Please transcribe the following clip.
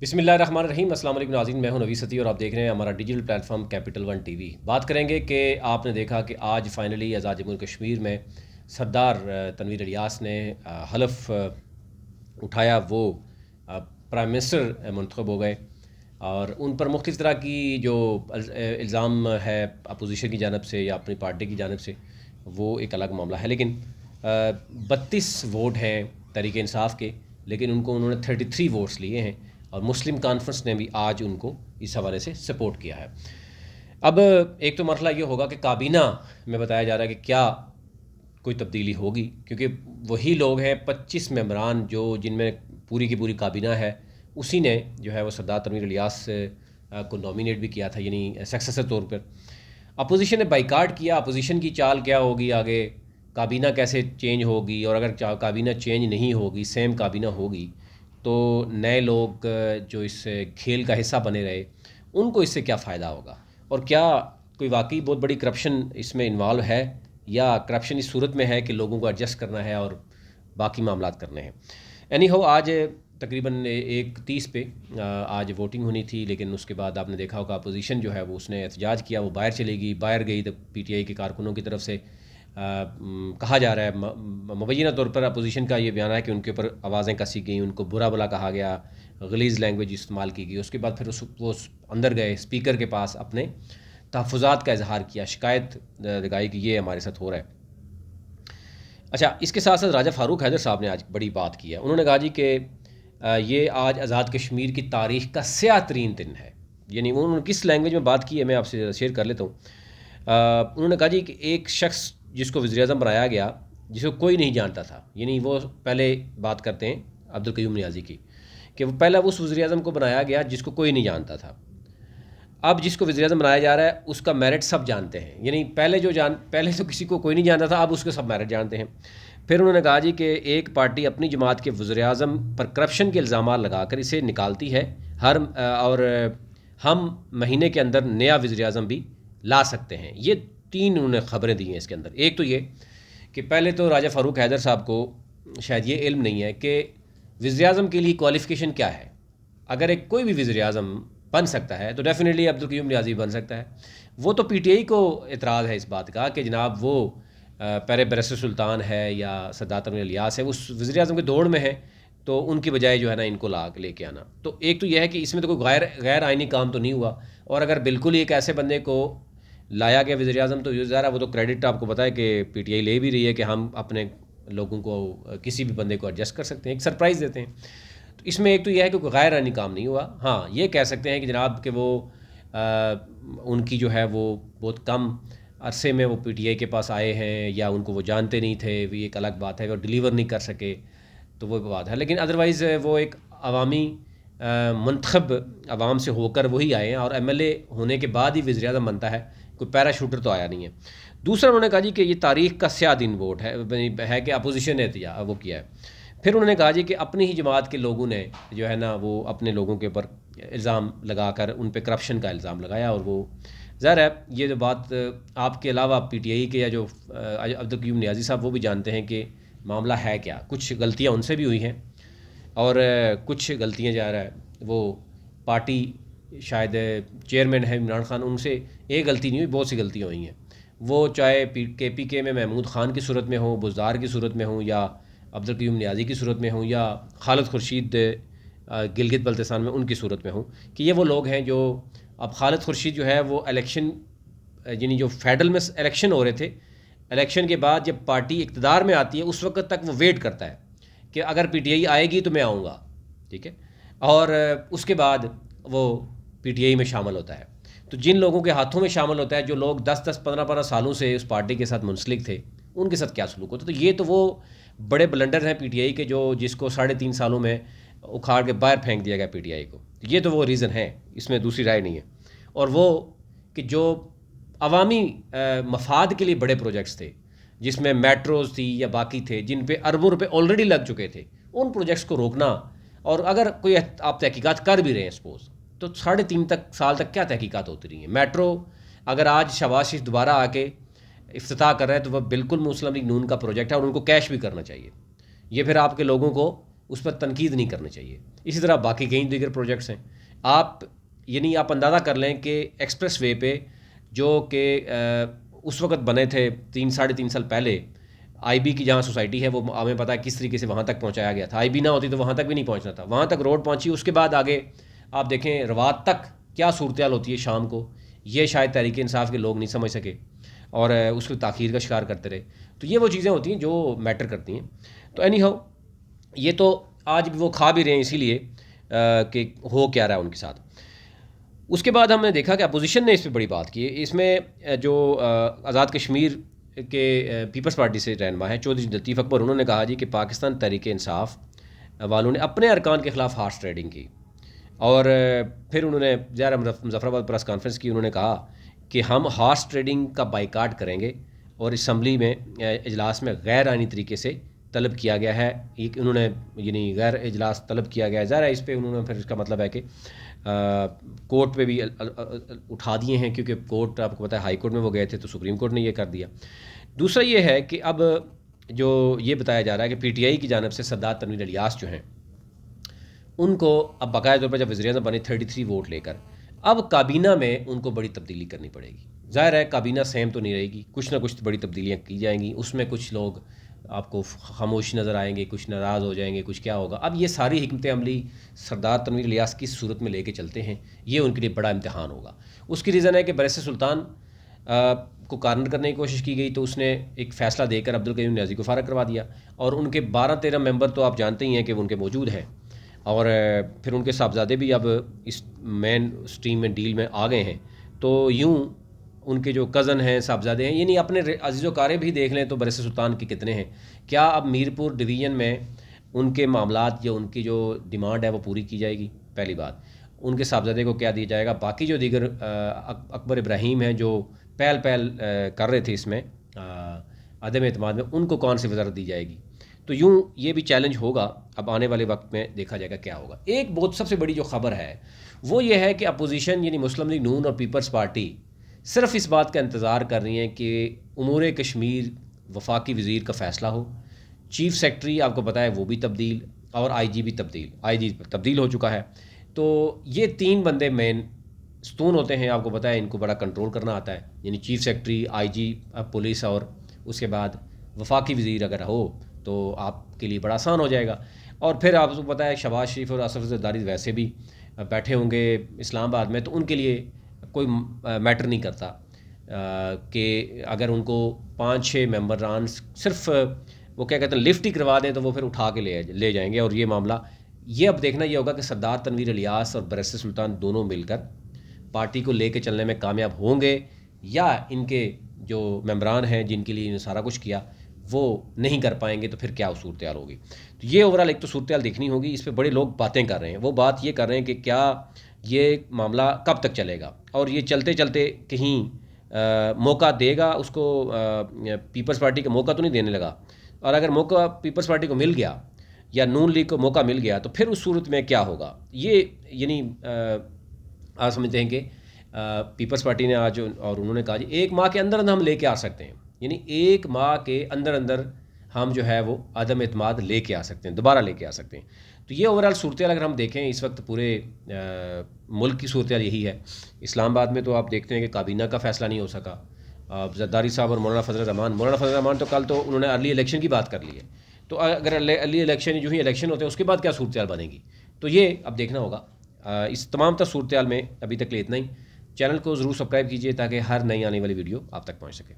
بسم اللہ الرحمن الرحیم۔ السلام علیکم ناظرین، میں ہوں نوی ستی اور آپ دیکھ رہے ہیں ہمارا digital plate form capital one T V. بات کریں گے کہ آپ نے دیکھا کہ آج فائنلی آزاد جمہوریہ کشمیر میں سردار تنویر الیاس نے حلف اٹھایا، وہ پرائم منسٹر منتخب ہو گئے اور ان پر مختلف طرح کی جو الزام ہے اپوزیشن کی جانب سے یا اپنی پارٹی کی جانب سے، وہ ایک الگ معاملہ ہے۔ لیکن 32 ووٹ ہیں تحریک انصاف کے، لیکن انہوں نے 33 ووٹس لیے ہیں اور مسلم کانفرنس نے بھی آج ان کو اس حوالے سے سپورٹ کیا ہے۔ اب ایک تو مرحلہ یہ ہوگا کہ کابینہ میں بتایا جا رہا ہے کہ کیا کوئی تبدیلی ہوگی، کیونکہ وہی لوگ ہیں 25 ممبران جن میں پوری کی پوری کابینہ ہے، اسی نے جو ہے وہ سردار تنویر الیاس کو نامینیٹ بھی کیا تھا، یعنی سکسیسر طور پر۔ اپوزیشن نے بائیکاٹ کیا۔ اپوزیشن کی چال کیا ہوگی آگے، کابینہ کیسے چینج ہوگی، اور اگر کابینہ چینج نہیں ہوگی، سیم کابینہ ہوگی، تو نئے لوگ جو اس کھیل کا حصہ بنے رہے ان کو اس سے کیا فائدہ ہوگا، اور کیا کوئی واقعی بہت بڑی کرپشن اس میں انوالو ہے، یا کرپشن اس صورت میں ہے کہ لوگوں کو ایڈجسٹ کرنا ہے اور باقی معاملات کرنے ہیں۔ اینی ہو، آج تقریباً 1:30 پہ آج ووٹنگ ہونی تھی، لیکن اس کے بعد آپ نے دیکھا ہوگا اپوزیشن جو ہے وہ اس نے احتجاج کیا، وہ باہر گئی تو پی ٹی آئی کے کارکنوں کی طرف سے کہا جا رہا ہے، مبینہ طور پر اپوزیشن کا یہ بیان ہے کہ ان کے اوپر آوازیں کسی گئیں، ان کو برا بلا کہا گیا، غلیظ لینگویج استعمال کی گئی۔ اس کے بعد پھر وہ اندر گئے، اسپیکر کے پاس اپنے تحفظات کا اظہار کیا، شکایت لگائی کہ یہ ہمارے ساتھ ہو رہا ہے۔ اچھا، اس کے ساتھ ساتھ راجہ فاروق حیدر صاحب نے آج بڑی بات کی ہے۔ انہوں نے کہا جی کہ یہ آج آزاد کشمیر کی تاریخ کا سیاہ ترین دن ہے۔ یعنی انہوں نے کس لینگویج میں بات کی ہے میں آپ سے شیئر کر لیتا ہوں۔ انہوں نے کہا جی کہ ایک شخص جس کو وزیر اعظم بنایا گیا، جس کو کوئی نہیں جانتا تھا، یعنی وہ پہلے بات کرتے ہیں عبدالقیوم نیازی کی، کہ وہ پہلا اس وزیر اعظم کو بنایا گیا جس کو کوئی نہیں جانتا تھا۔ اب جس کو وزیر اعظم بنایا جا رہا ہے اس کا میرٹ سب جانتے ہیں، یعنی پہلے تو کسی کو کوئی نہیں جانتا تھا، اب اس کے سب میرٹ جانتے ہیں۔ پھر انہوں نے کہا جی کہ ایک پارٹی اپنی جماعت کے وزیر اعظم پر کرپشن کے الزامات لگا کر اسے نکالتی ہے، اور ہم مہینے کے اندر نیا وزیر اعظم بھی لا سکتے ہیں۔ یہ 3 انہوں نے خبریں دی ہیں اس کے اندر۔ ایک تو یہ کہ پہلے تو راجہ فاروق حیدر صاحب کو شاید یہ علم نہیں ہے کہ وزیر اعظم کے لیے کوالیفیکیشن کیا ہے۔ اگر کوئی بھی وزیر اعظم بن سکتا ہے تو ڈیفینیٹلی عبدالقیوم نیازی بن سکتا ہے۔ وہ تو پی ٹی آئی کو اعتراض ہے اس بات کا کہ جناب وہ پہلے بیرسٹر سلطان ہے یا سردار تنویر الیاس ہے، اس وزیر اعظم کے دوڑ میں ہے، تو ان کی بجائے جو ہے نا ان کو لے کے آنا۔ تو ایک تو یہ ہے کہ اس میں تو کوئی غیر آئینی کام تو نہیں ہوا، اور اگر بالکل ایک ایسے بندے کو لایا گیا وزیر اعظم تو ظاہر وہ تو کریڈٹ آپ کو پتہ ہے کہ پی ٹی آئی لے بھی رہی ہے کہ ہم اپنے لوگوں کو کسی بھی بندے کو ایڈجسٹ کر سکتے ہیں، ایک سرپرائز دیتے ہیں۔ تو اس میں ایک تو یہ ہے کہ کوئی غیر آئینی کام نہیں ہوا۔ ہاں، یہ کہہ سکتے ہیں کہ جناب کہ وہ ان کی جو ہے وہ بہت کم عرصے میں وہ پی ٹی آئی کے پاس آئے ہیں، یا ان کو وہ جانتے نہیں تھے، وہ ایک الگ بات ہے، وہ ڈیلیور نہیں کر سکے تو وہ بات ہے۔ لیکن ادروائز وہ ایک عوامی منتخب عوام سے ہو کر وہی آئے ہیں، اور ایم ایل اے ہونے کے بعد ہی وزیر اعظم بنتا ہے، کوئی پیرا شوٹر تو آیا نہیں ہے۔ دوسرا انہوں نے کہا جی کہ یہ تاریخ کا سیاہ دن ووٹ ہے کہ اپوزیشن نے وہ کیا ہے۔ پھر انہوں نے کہا جی کہ اپنی ہی جماعت کے لوگوں نے جو ہے نا وہ اپنے لوگوں کے اوپر الزام لگا کر ان پہ کرپشن کا الزام لگایا، اور وہ ظاہر ہے یہ جو بات آپ کے علاوہ پی ٹی آئی کے یا جو عبدالقیوم نیازی صاحب وہ بھی جانتے ہیں کہ معاملہ ہے کیا۔ کچھ غلطیاں ان سے بھی ہوئی ہیں، اور کچھ غلطیاں جا رہا ہے وہ پارٹی شاید چیئرمین ہے عمران خان، ان سے ایک غلطی نہیں ہوئی، بہت سی غلطیاں ہوئی ہیں۔ وہ چاہے کے پی کے میں محمود خان کی صورت میں ہوں، بزدار کی صورت میں ہوں، یا عبدالقیوم نیازی کی صورت میں ہوں، یا خالد خورشید گلگت بلتستان میں ان کی صورت میں ہوں، کہ یہ وہ لوگ ہیں جو اب خالد خورشید جو ہے وہ الیکشن، یعنی جو فیڈرل میں الیکشن ہو رہے تھے، الیکشن کے بعد جب پارٹی اقتدار میں آتی ہے اس وقت تک وہ ویٹ کرتا ہے کہ اگر پی ٹی آئی آئے گی تو میں آؤں گا، ٹھیک ہے، اور اس کے بعد وہ پی ٹی آئی میں شامل ہوتا ہے۔ تو جن لوگوں کے ہاتھوں میں شامل ہوتا ہے، جو لوگ 10-15 سالوں سے اس پارٹی کے ساتھ منسلک تھے، ان کے ساتھ کیا سلوک ہوتا ہے؟ تو یہ تو وہ بڑے بلنڈر ہیں پی ٹی آئی کے، جس کو 3.5 سالوں میں اکھاڑ کے باہر پھینک دیا گیا پی ٹی آئی کو۔ یہ تو وہ ریزن ہے، اس میں دوسری رائے نہیں ہے۔ اور وہ کہ جو عوامی مفاد کے لیے بڑے پروجیکٹس تھے، جس میں میٹروز تھی یا باقی تھے، جن پہ اربوں روپے آلریڈی لگ چکے تھے، ان پروجیکٹس کو روکنا، اور اگر کوئی آپ تحقیقات کر بھی رہے ہیں سپوز، تو 3.5 سال تک کیا تحقیقات ہوتی رہی ہیں؟ میٹرو اگر آج شہباز شریف دوبارہ آ کے افتتاح کر رہے ہیں تو وہ بالکل مسلم لیگ نون کا پروجیکٹ ہے، اور ان کو کیش بھی کرنا چاہیے۔ یہ پھر آپ کے لوگوں کو اس پر تنقید نہیں کرنی چاہیے. اسی طرح باقی کئی دیگر پروجیکٹس ہیں. آپ آپ اندازہ کر لیں کہ ایکسپریس وے پہ جو کہ اس وقت بنے تھے 3-3.5 سال پہلے، آئی بی کی جہاں سوسائٹی ہے وہ ہمیں پتہ ہے کس طریقے سے وہاں تک پہنچایا گیا تھا. آئی بی نہ ہوتی تو وہاں تک بھی نہیں پہنچنا تھا. وہاں تک روڈ پہنچی. اس کے بعد آگے آپ دیکھیں رواد تک کیا صورتحال ہوتی ہے شام کو. یہ شاید تحریک انصاف کے لوگ نہیں سمجھ سکے اور اس کو تاخیر کا شکار کرتے رہے. تو یہ وہ چیزیں ہوتی ہیں جو میٹر کرتی ہیں. تو اینی ہاؤ یہ تو آج بھی وہ کھا بھی رہے ہیں اسی لیے کہ ہو کیا رہا ہے ان کے ساتھ. اس کے بعد ہم نے دیکھا کہ اپوزیشن نے اس پہ بڑی بات کی. اس میں جو آزاد کشمیر کے پیپلز پارٹی سے رہنما ہے چودھری لطیف اکبر، انہوں نے کہا جی کہ پاکستان تحریک انصاف والوں نے اپنے ارکان کے خلاف ہارس ٹریڈنگ کی. اور پھر انہوں نے ظاہر مظفر آباد پریس کانفرنس کی. انہوں نے کہا کہ ہم ہارس ٹریڈنگ کا بائیکاٹ کریں گے اور اسمبلی میں اجلاس میں غیر آئینی طریقے سے طلب کیا گیا ہے. انہوں نے غیر اجلاس طلب کیا گیا ہے. ظاہر ہے اس پہ انہوں نے پھر اس کا مطلب ہے کہ کورٹ پہ بھی اٹھا دیے ہیں، کیونکہ کورٹ آپ کو پتہ ہے ہائی کورٹ میں وہ گئے تھے تو سپریم کورٹ نے یہ کر دیا. دوسرا یہ ہے کہ اب جو یہ بتایا جا رہا ہے کہ پی ٹی آئی کی جانب سے سردار تنویر الیاس جو ہیں ان کو اب باقاعدہ طور پر جب وزیر اعظم بنے 33 ووٹ لے کر اب کابینہ میں ان کو بڑی تبدیلی کرنی پڑے گی. ظاہر ہے کابینہ سیم تو نہیں رہے گی، کچھ نہ کچھ بڑی تبدیلیاں کی جائیں گی. اس میں کچھ لوگ آپ کو خاموش نظر آئیں گے، کچھ ناراض ہو جائیں گے، کچھ کیا ہوگا. اب یہ ساری حکمت عملی سردار تنویر الیاس کی صورت میں لے کے چلتے ہیں. یہ ان کے لیے بڑا امتحان ہوگا. اس کی ریزن ہے کہ برس سلطان کو کارنر کرنے کی کوشش کی گئی تو اس نے ایک فیصلہ دے کر عبدالقیوم نیازی کو فارغ کروا دیا. اور ان کے 12-13 ممبر تو آپ جانتے ہی ہیں کہ وہ ان کے موجود ہیں. اور پھر ان کے صاحبزادے بھی اب اس مین اسٹریم میں ڈیل میں آ گئے ہیں. تو یوں ان کے جو کزن ہیں، صاحبزادے ہیں، یعنی اپنے عزیز و کارے بھی دیکھ لیں تو برس سلطان کے کتنے ہیں. کیا اب میرپور ڈویژن میں ان کے معاملات یا ان کی جو ڈیمانڈ ہے وہ پوری کی جائے گی؟ پہلی بات. ان کے صاحبزادے کو کیا دیا جائے گا؟ باقی جو دیگر اکبر ابراہیم ہیں جو پہل کر رہے تھے اس میں عدم اعتماد میں، ان کو کون سی وزارت دی جائے گی؟ تو یوں یہ بھی چیلنج ہوگا. اب آنے والے وقت میں دیکھا جائے گا کیا ہوگا. ایک بہت سب سے بڑی جو خبر ہے وہ یہ ہے کہ اپوزیشن یعنی مسلم لیگ نون اور پیپلز پارٹی صرف اس بات کا انتظار کر رہی ہیں کہ امور کشمیر وفاقی وزیر کا فیصلہ ہو. چیف سیکرٹری آپ کو پتہ ہے وہ بھی تبدیل، اور آئی جی بھی تبدیل، آئی جی تبدیل ہو چکا ہے. تو یہ 3 بندے مین ستون ہوتے ہیں. آپ کو پتہ ہے ان کو بڑا کنٹرول کرنا آتا ہے، یعنی چیف سیکرٹری، آئی جی، پولیس، اور اس کے بعد وفاقی وزیر اگر ہو تو آپ کے لیے بڑا آسان ہو جائے گا. اور پھر آپ کو پتہ ہے شہباز شریف اور اسد زرداری ویسے بھی بیٹھے ہوں گے اسلام آباد میں، تو ان کے لیے کوئی میٹر نہیں کرتا کہ اگر ان کو 5-6 ممبران صرف وہ کیا کہتے ہیں لفٹ ہی کروا دیں تو وہ پھر اٹھا کے لے جائیں گے. اور یہ معاملہ یہ اب دیکھنا یہ ہوگا کہ سردار تنویر الیاس اور برس سلطان دونوں مل کر پارٹی کو لے کے چلنے میں کامیاب ہوں گے یا ان کے جو ممبران ہیں جن کے لیے انہیں سارا کچھ کیا وہ نہیں کر پائیں گے. تو پھر کیا صورتحال ہوگی؟ تو یہ اوورال ایک تو صورتحال دیکھنی ہوگی. اس پہ بڑے لوگ باتیں کر رہے ہیں. وہ بات یہ کر رہے ہیں کہ کیا یہ معاملہ کب تک چلے گا اور یہ چلتے چلتے کہیں موقع دے گا اس کو. پیپلز پارٹی کا موقع تو نہیں دینے لگا، اور اگر موقع پیپلز پارٹی کو مل گیا یا نون لیگ کو موقع مل گیا تو پھر اس صورت میں کیا ہوگا؟ یہ یعنی آپ سمجھتے ہیں کہ پیپلز پارٹی نے آج اور انہوں نے کہا جی 1 ماہ کے اندر ہم لے کے آ سکتے ہیں، یعنی 1 ماہ کے اندر ہم جو ہے وہ عدم اعتماد لے کے آ سکتے ہیں، دوبارہ لے کے آ سکتے ہیں. تو یہ اوورال صورتحال اگر ہم دیکھیں اس وقت پورے ملک کی صورتحال یہی ہے. اسلام آباد میں تو آپ دیکھتے ہیں کہ کابینہ کا فیصلہ نہیں ہو سکا. زرداری صاحب اور مولانا فضل الرحمان تو کل تو انہوں نے ارلی الیکشن کی بات کر لی ہے. تو اگر ارلی الیکشن جو ہی الیکشن ہوتے ہیں اس کے بعد کیا صورتحال بنے گی؟ تو یہ اب دیکھنا ہوگا. اس تمام تر صورتحال میں ابھی تک لے اتنا ہی. چینل کو ضرور سبسکرائب کیجیے تاکہ ہر نئی آنے والی ویڈیو آپ تک پہنچ سکے.